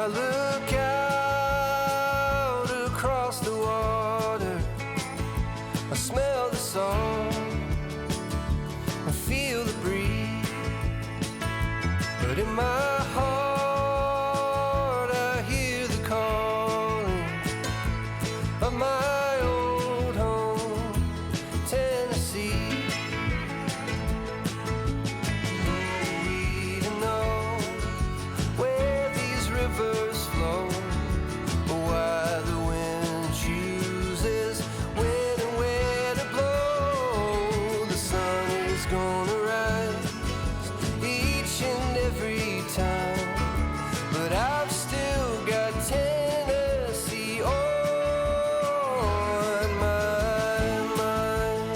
I look out across the water, I smell the salt and feel the breeze, but in my heart I hear the calling of my old home, Tennessee. We don't know where these rivers flow, or why the wind chooses when and where to blow. The sun is gonna rise each and every time, but I've still got Tennessee on my mind.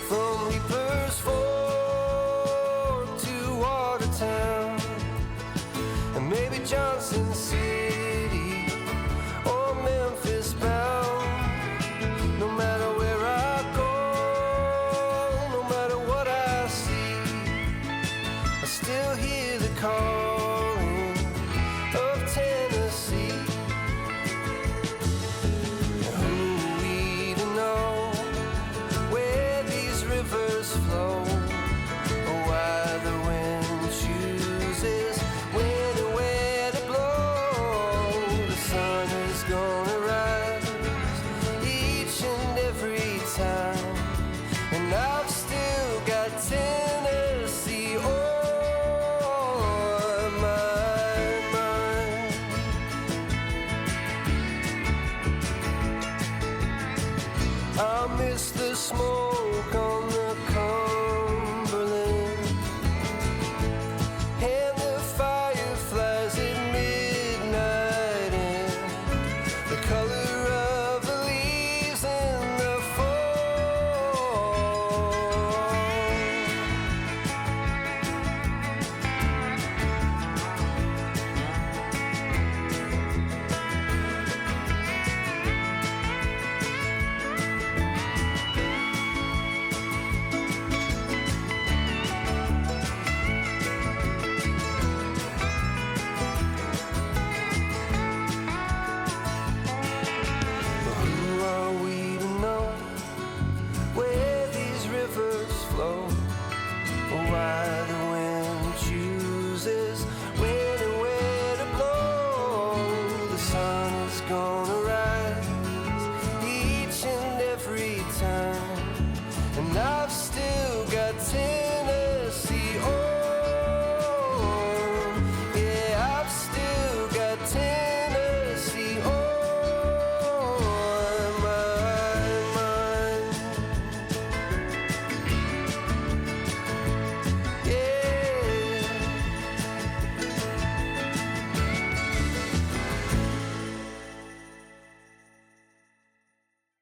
From Reaper's Fork to Watertown, and maybe Johnson City or Memphis bound. No matter where I go, no matter what I see, I still hear the calling of Tennessee. And who we to know where these rivers flow,